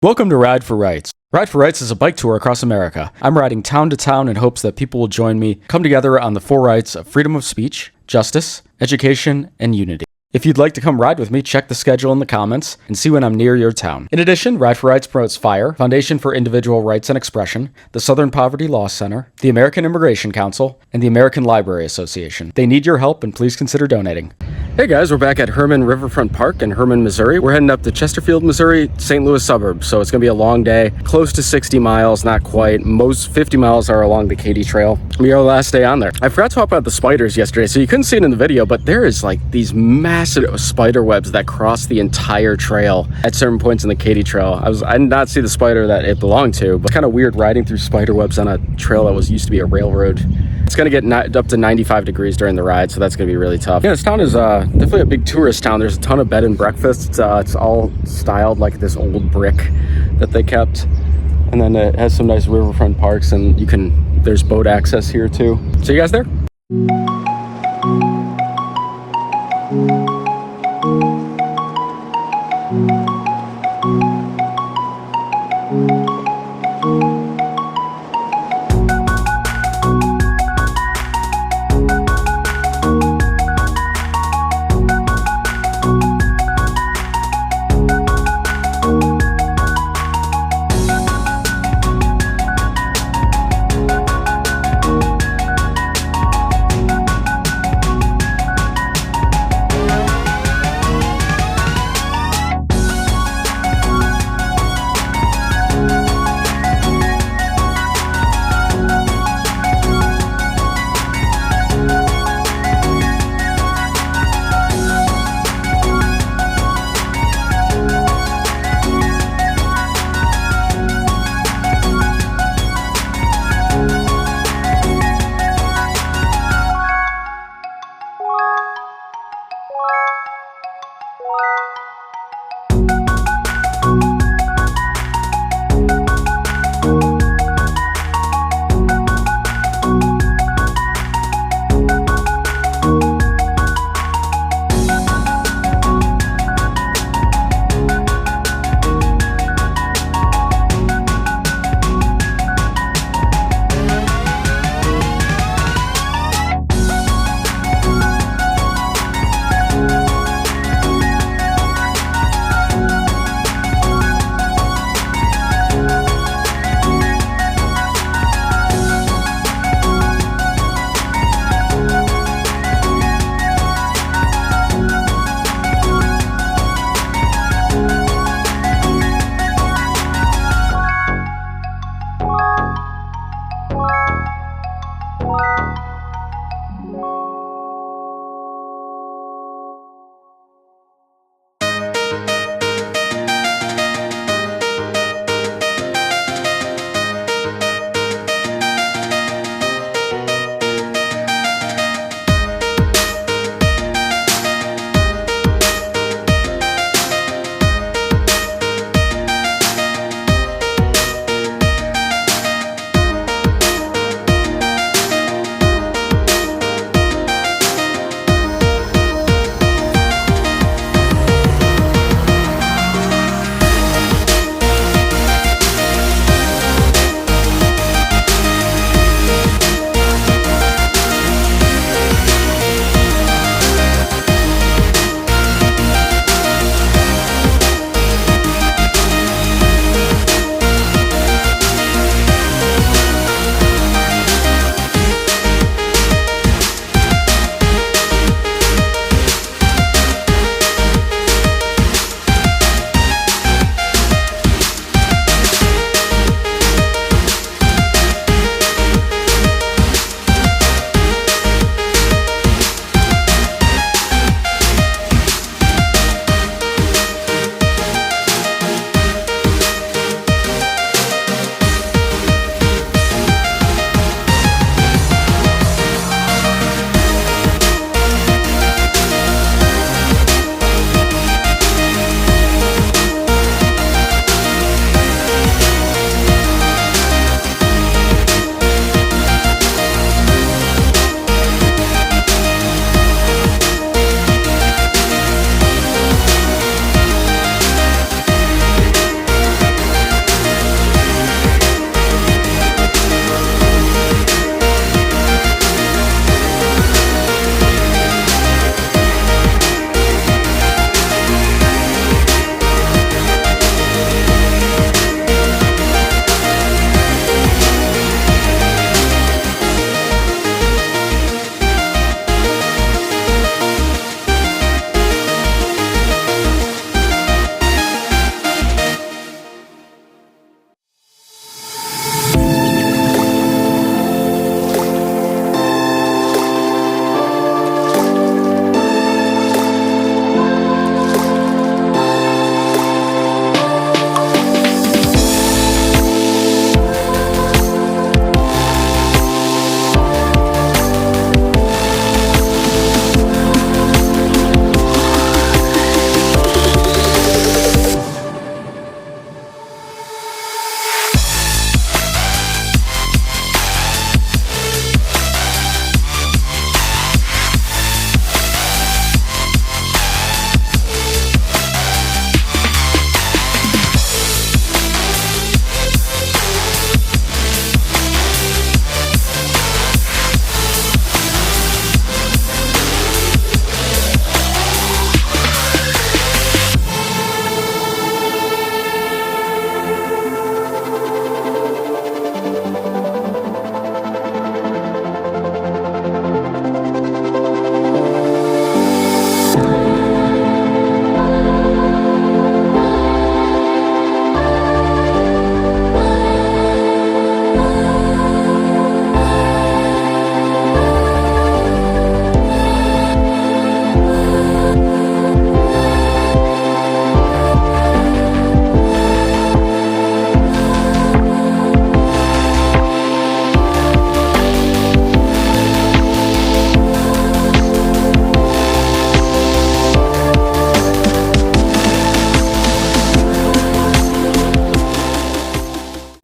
Welcome to Ride for Rights. Ride for Rights is a bike tour across America. I'm riding town to town in hopes that people will join me, come together on the four rights of freedom of speech, justice, education, and unity. If you'd like to come ride with me, check the schedule in the comments and see when I'm near your town. In addition, Ride for Rights promotes FIRE, Foundation for Individual Rights and Expression, the Southern Poverty Law Center, the American Immigration Council, and the American Library Association. They need your help and please consider donating. Hey guys, we're back at Hermann Riverfront Park in Hermann, Missouri. We're heading up to Chesterfield, Missouri, St. Louis suburbs, so it's gonna be a long day. Close to 60 miles, not quite. Most 50 miles are along the Katy Trail. We are the last day on there. I forgot to talk about the spiders yesterday, so you couldn't see it in the video, but there is like these massive spider webs that cross the entire trail at certain points in the Katy Trail. I did not see the spider that it belonged to, but kind of weird riding through spider webs on a trail that used to be a railroad. It's gonna get up to 95 degrees during the ride, so that's gonna be really tough. Yeah, this town is definitely a big tourist town. There's a ton of bed and breakfasts. It's all styled like this old brick that they kept. And then it has some nice riverfront parks, and there's boat access here too. See you guys there?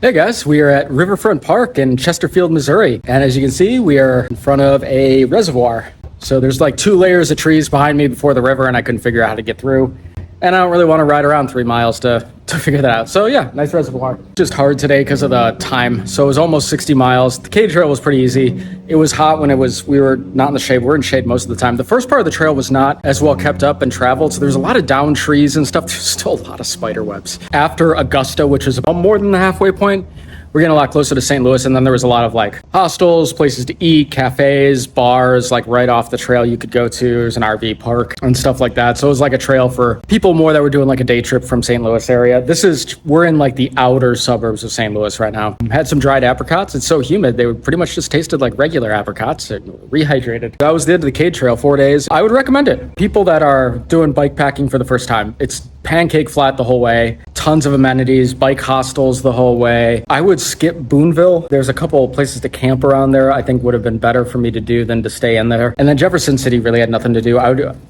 Hey guys, we are at Riverfront Park in Chesterfield, Missouri. And as you can see, we are in front of a reservoir. So there's like 2 layers of trees behind me before the river, and I couldn't figure out how to get through. And I don't really want to ride around 3 miles to figure that out. So yeah, nice reservoir. Just hard today because of the time. So it was almost 60 miles. The Cade Trail was pretty easy. It was hot when we were not in the shade. We're in shade most of the time. The first part of the trail was not as well kept up and traveled. So there's a lot of down trees and stuff. There's still a lot of spider webs. After Augusta, which is about more than the halfway point, we're getting a lot closer to St. Louis, and then there was a lot of like hostels, places to eat, cafes, bars, like right off the trail you could go to. There's an RV park and stuff like that. So it was like a trail for people more that were doing like a day trip from St. Louis area. We're in like the outer suburbs of St. Louis right now. Had some dried apricots. It's so humid. They pretty much just tasted like regular apricots, rehydrated. That was the end of the Cade Trail, 4 days. I would recommend it. People that are doing bike packing for the first time, it's pancake flat the whole way, tons of amenities, bike hostels the whole way. I would skip Boonville. There's a couple of places to camp around there I think would have been better for me to do than to stay in there. And then Jefferson City really had nothing to do.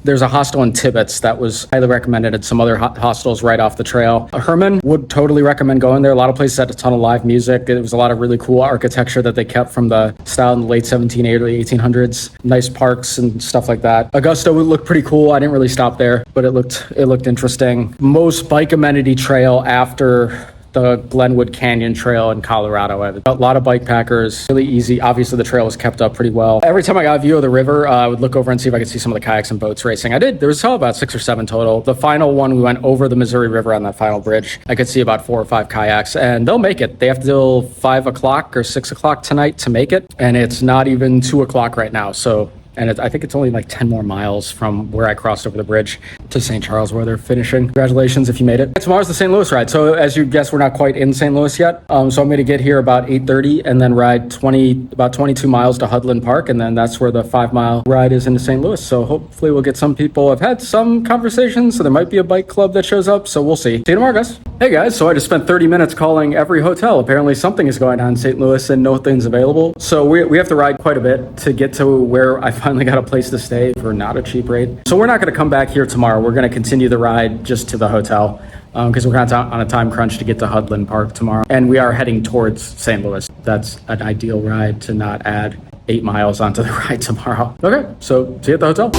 There's a hostel in Tibbetts that was highly recommended, and some other hostels right off the trail. Hermann would totally recommend going there. A lot of places had a ton of live music. There was a lot of really cool architecture that they kept from the style in the late 1700s, early 1800s. Nice parks and stuff like that. Augusta would look pretty cool. I didn't really stop there, but it looked interesting. Most bike amenity trail after the Glenwood Canyon Trail in Colorado. I have a lot of bike packers, really easy. Obviously the trail was kept up pretty well. Every time I got a view of the river, I would look over and see if I could see some of the kayaks and boats racing. I did. There was about 6 or 7 total. The final one, we went over the Missouri River on that final bridge. I could see about 4 or 5 kayaks, and they'll make it. They have to till 5 o'clock or 6 o'clock tonight to make it, and it's not even 2 o'clock right now. I think it's only like 10 more miles from where I crossed over the bridge to St. Charles, where they're finishing. Congratulations if you made it. Tomorrow's the St. Louis ride. So as you guess, we're not quite in St. Louis yet. So I'm going to get here about 8:30 and then ride about 22 miles to Hudlin Park. And then that's where the 5-mile ride is into St. Louis. So hopefully we'll get some people. I've had some conversations, so there might be a bike club that shows up. So we'll see. See you tomorrow, guys. Hey guys, so I just spent 30 minutes calling every hotel. Apparently something is going on in St. Louis and nothing's available. So we have to ride quite a bit to get to where I finally got a place to stay for not a cheap rate. So we're not going to come back here tomorrow. We're going to continue the ride just to the hotel because we're kind of on a time crunch to get to Hudlin Park tomorrow. And we are heading towards St. Louis. That's an ideal ride to not add 8 miles onto the ride tomorrow. Okay, so see you at the hotel.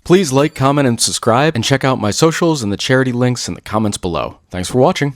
Please like, comment, and subscribe, and check out my socials and the charity links in the comments below. Thanks for watching.